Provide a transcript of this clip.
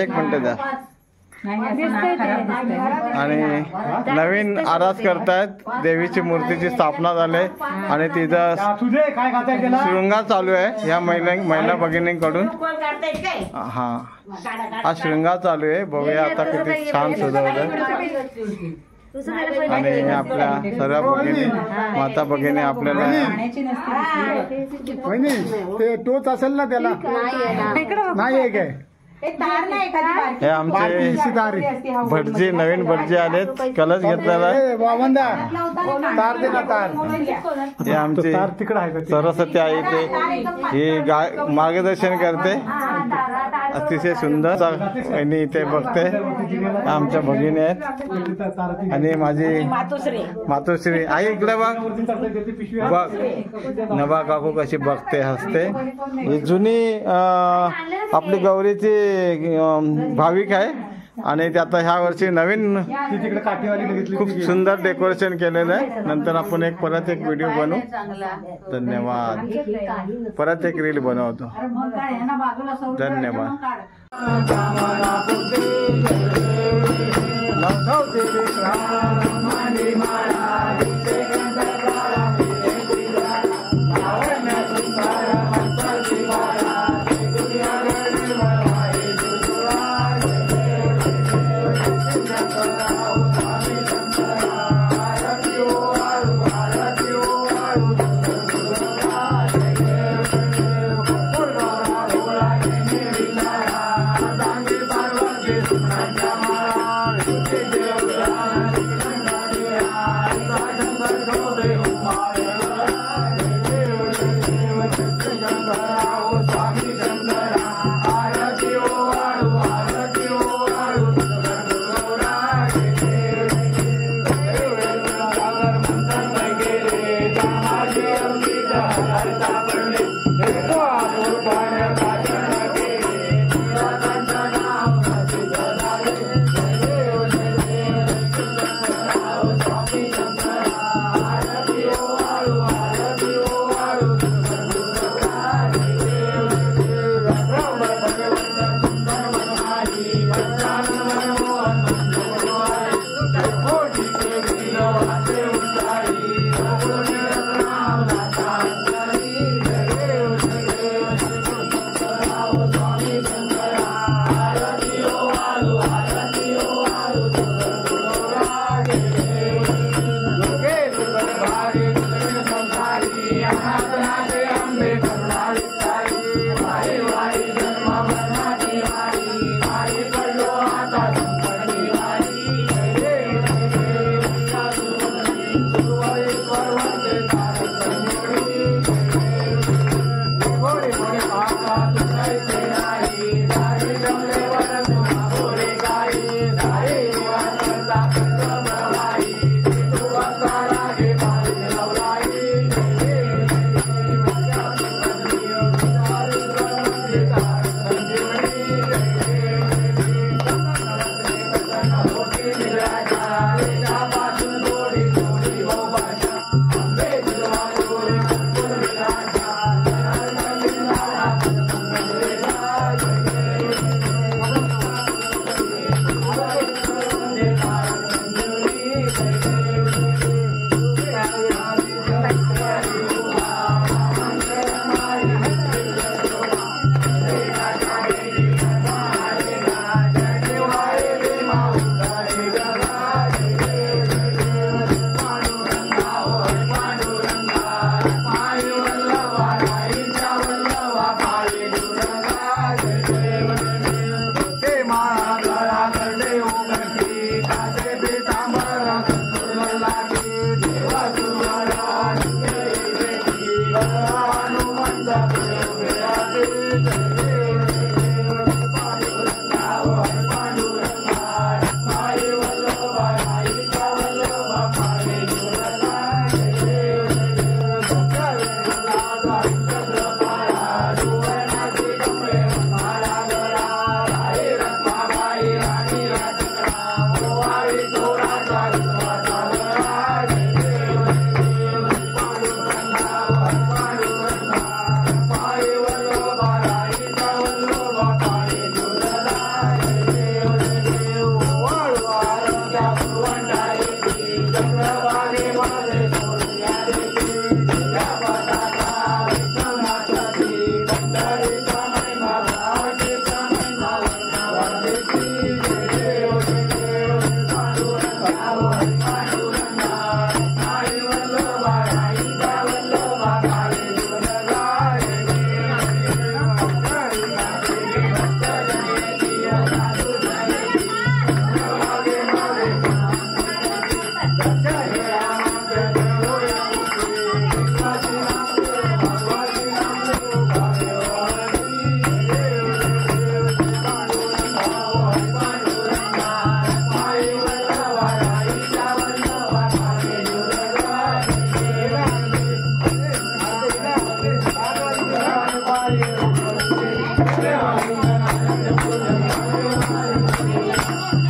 एक मिनिट द्या. आणि नवीन आरास करतायत. देवीची मूर्तीची स्थापना झाली आणि तिथं शृंगार चालू आहे या महिला भगिनींकडून. हा शृंगार चालू आहे. बघूया आता किती छान सजवलं. आणि आपल्या सर्व भगिनी माता भगिनी आपल्याला ते टोच असेल ना त्याला नाही आहे काय. हे आमचे भटजी नवीन भटजी आलेत. कलश घेतलेला आहे. तार दे ना तार. हे आमचे सरस्वती आई ते ही मार्गदर्शन करते. अतिशय सुंदर आणि इथे बघते. आमच्या भगिनी आहेत आणि माझी मातोश्री आई इकडे बघ बघ. नभा काकू कशी बघते हसते. ही जुनी आपली गौरीची भाविक आहे आणि त्यात ह्या वर्षी नवीन खूप सुंदर डेकोरेशन केलेलं आहे. नंतर आपण परत एक व्हिडिओ बनवू. धन्यवाद. परत एक रील बनवतो. धन्यवाद. Thank you.